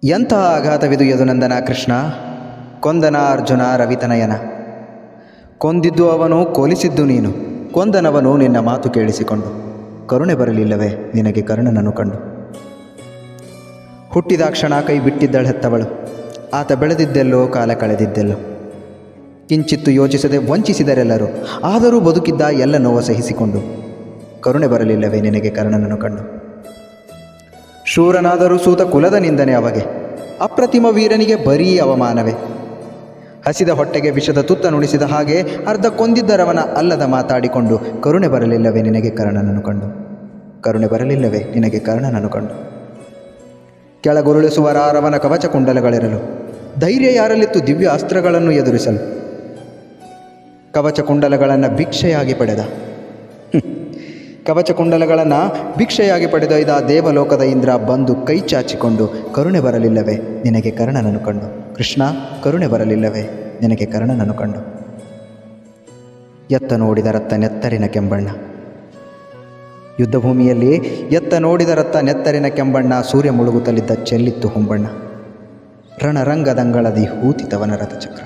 ಎಂಥ ಆಘಾತವಿದು ಯದುನಂದನ ಕೃಷ್ಣ, ಕೊಂದನ ಅರ್ಜುನ ರವಿತನಯನ. ಕೊಂದಿದ್ದು ಅವನು, ಕೊಲಿಸಿದ್ದು ನೀನು. ಕೊಂದನವನು ನಿನ್ನ ಮಾತು ಕೇಳಿಸಿಕೊಂಡು. ಕರುಣೆ ಬರಲಿಲ್ಲವೇ ನಿನಗೆ ಕರ್ಣನನ್ನು ಕಂಡು. ಹುಟ್ಟಿದಾಕ್ಷಣ ಕೈ ಬಿಟ್ಟಿದ್ದಳೆತ್ತವಳು, ಆತ ಬೆಳೆದಿದ್ದೆಲ್ಲೋ ಕಾಲ ಕಳೆದಿದ್ದೆಲ್ಲೋ. ಕಿಂಚಿತ್ತು ಯೋಚಿಸದೆ ವಂಚಿಸಿದರೆಲ್ಲರೂ, ಆದರೂ ಬದುಕಿದ್ದ ಎಲ್ಲ ನೋವು ಸಹಿಸಿಕೊಂಡು. ಕರುಣೆ ಬರಲಿಲ್ಲವೇ ನಿನಗೆ ಕರ್ಣನನ್ನು ಕಂಡು. ಶೂರನಾದರೂ ಸೂತ ಕುಲದ ನಿಂದನೆ ಅವಗೆ, ಅಪ್ರತಿಮ ವೀರನಿಗೆ ಬರೀ ಅವಮಾನವೇ. ಹಸಿದ ಹೊಟ್ಟೆಗೆ ವಿಷದ ತುತ್ತ ನುಡಿಸಿದ ಹಾಗೆ ಅರ್ಧ ಕೊಂದಿದ್ದರವನ ಅಲ್ಲದ ಮಾತಾಡಿಕೊಂಡು. ಕರುಣೆ ಬರಲಿಲ್ಲವೇ ನಿನಗೆ ಕರ್ಣನನ್ನು ಕಂಡು. ಕರುಣೆ ಬರಲಿಲ್ಲವೇ ನಿನಗೆ ಕರ್ಣನನ್ನು ಕಂಡು. ಕೆಳಗುರುಳಿಸುವರಾರವನ ಕವಚ ಕುಂಡಲಗಳಿರಲು, ಧೈರ್ಯ ಯಾರಲ್ಲಿತ್ತು ದಿವ್ಯ ಅಸ್ತ್ರಗಳನ್ನು ಎದುರಿಸಲು. ಕವಚ ಕುಂಡಲಗಳನ್ನು ಭಿಕ್ಷೆಯಾಗಿ ಪಡೆದ ಕವಚ ಕುಂಡಲಗಳನ್ನು ಭಿಕ್ಷೆಯಾಗಿ ಪಡೆದ ಇದ ದೇವಲೋಕದ ಇಂದ್ರ ಬಂದು ಕೈ ಚಾಚಿಕೊಂಡು. ಕರುಣೆ ಬರಲಿಲ್ಲವೇ ನಿನಗೆ ಕರ್ಣನನ್ನು ಕಂಡು. ಕೃಷ್ಣ, ಕರುಣೆ ಬರಲಿಲ್ಲವೇ ನಿನಗೆ ಕರ್ಣನನ್ನು ಕಂಡು. ಎತ್ತ ನೋಡಿದ ರತ್ತ ನೆತ್ತರಿನ ಕೆಂಬಣ್ಣ. ಯುದ್ಧಭೂಮಿಯಲ್ಲಿ ಎತ್ತ ನೋಡಿದ ರತ್ತ ನೆತ್ತರಿನ ಕೆಂಬಣ್ಣ. ಸೂರ್ಯ ಮುಳುಗುತ್ತಲಿದ್ದ ಚೆಲ್ಲಿತ್ತು ಹೊಂಬಣ್ಣ. ರಣರಂಗದಂಗಳದಿ ಹೂತಿತವನ ರಥಚಕ್ರ.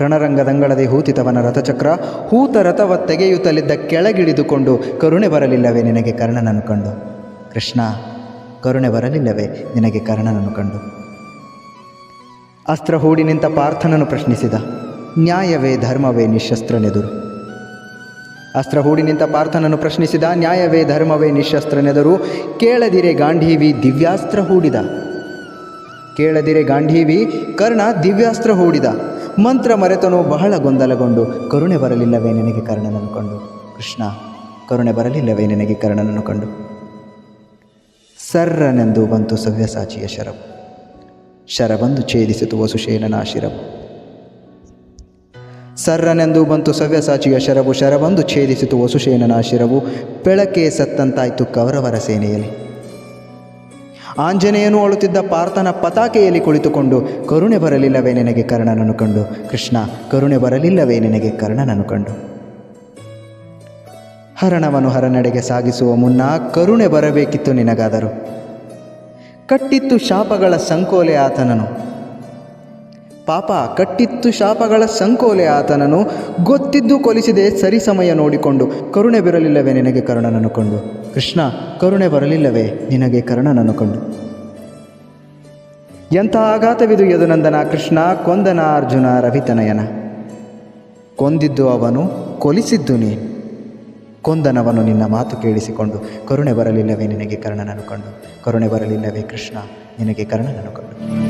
ರಣರಂಗದಂಗಳದಿ ಹೂತಿತವನ ರಥಚಕ್ರ. ಹೂತ ರಥವ ತೆಗೆಯುತ್ತಲಿದ್ದ ಕೆಳಗಿಳಿದುಕೊಂಡು. ಕರುಣೆ ಬರಲಿಲ್ಲವೇ ನಿನಗೆ ಕರ್ಣನನ್ನು ಕಂಡು. ಕೃಷ್ಣ, ಕರುಣೆ ಬರಲಿಲ್ಲವೇ ನಿನಗೆ ಕರ್ಣನನ್ನು ಕಂಡು. ಅಸ್ತ್ರ ಹೂಡಿ ನಿಂತ ಪಾರ್ಥನನ್ನು ಪ್ರಶ್ನಿಸಿದ, ನ್ಯಾಯವೇ ಧರ್ಮವೇ ನಿಶಸ್ತ್ರನೆದುರು. ಅಸ್ತ್ರ ಹೂಡಿ ನಿಂತ ಪಾರ್ಥನನ್ನು ಪ್ರಶ್ನಿಸಿದ, ನ್ಯಾಯವೇ ಧರ್ಮವೇ ನಿಶಸ್ತ್ರನೆದರು. ಕೇಳದಿರೆ ಗಾಂಧೀವಿ ದಿವ್ಯಾಸ್ತ್ರ ಹೂಡಿದ. ಕೇಳದಿರೆ ಗಾಂಧೀವಿ ಕರ್ಣ ದಿವ್ಯಾಸ್ತ್ರ ಹೂಡಿದ. ಮಂತ್ರ ಮರೆತನು ಬಹಳ ಗೊಂದಲಗೊಂಡು. ಕರುಣೆ ಬರಲಿಲ್ಲವೇ ನಿನಗೆ ಕರ್ಣನನ್ನು ಕಂಡು. ಕೃಷ್ಣ, ಕರುಣೆ ಬರಲಿಲ್ಲವೇ ನಿನಗೆ ಕರ್ಣನನ್ನು ಕಂಡು. ಸರ್ರನೆಂದು ಬಂತು ಸವ್ಯಸಾಚಿಯ ಶರವು. ಶರಬಂದು ಛೇದಿಸಿತು ವಸುಶೇನನ ಶಿರವು. ಸರ್ರನೆಂದು ಬಂತು ಸವ್ಯಸಾಚಿಯ ಶರವು. ಶರಬಂದು ಛೇದಿಸಿತು ವಸುಶೇನನ ಶಿರವು. ಬೆಳಕೆ ಸತ್ತಂತಾಯ್ತು ಕೌರವರ ಸೇನೆಯಲ್ಲಿ. ಆಂಜನೇಯನು ಅಳುತ್ತಿದ್ದ ಪಾರ್ಥನ ಪತಾಕೆಯಲ್ಲಿ ಕುಳಿತುಕೊಂಡು. ಕರುಣೆ ಬರಲಿಲ್ಲವೇ ನಿನಗೆ ಕರ್ಣನನ್ನು ಕಂಡು. ಕೃಷ್ಣ, ಕರುಣೆ ಬರಲಿಲ್ಲವೇ ನಿನಗೆ ಕರ್ಣನನ್ನು ಕಂಡು. ಹರಣವನು ಹರನೆಡೆಗೆ ಸಾಗಿಸುವ ಮುನ್ನ ಕರುಣೆ ಬರಬೇಕಿತ್ತು ನಿನಗಾದರೂ. ಕಟ್ಟಿತ್ತು ಶಾಪಗಳ ಸಂಕೋಲೆ ಆತನನು. ಪಾಪ ಕಟ್ಟಿತ್ತು ಶಾಪಗಳ ಸಂಕೋಲೆ ಆತನನು. ಗೊತ್ತಿದ್ದು ಕೊಲಿಸಿದೆ ಸರಿ ಸಮಯ ನೋಡಿಕೊಂಡು. ಕರುಣೆ ಬರಲಿಲ್ಲವೇ ನಿನಗೆ ಕರ್ಣನನ್ನು ಕಂಡು. ಕೃಷ್ಣ, ಕರುಣೆ ಬರಲಿಲ್ಲವೇ ನಿನಗೆ ಕರ್ಣನನ್ನು ಕಂಡು. ಎಂಥ ಆಘಾತವಿದು ಯದುನಂದನ ಕೃಷ್ಣ, ಕೊಂದನ ಅರ್ಜುನ ರವಿತನಯನ. ಕೊಂದಿದ್ದು ಅವನು, ಕೊಲಿಸಿದ್ದು ನೀನು. ಕೊಂದನವನು ನಿನ್ನ ಮಾತು ಕೇಳಿಸಿಕೊಂಡು. ಕರುಣೆ ಬರಲಿಲ್ಲವೇ ನಿನಗೆ ಕರ್ಣನನ್ನು ಕಂಡು. ಕರುಣೆ ಬರಲಿಲ್ಲವೇ ಕೃಷ್ಣ ನಿನಗೆ ಕರ್ಣನನ್ನು ಕಂಡು.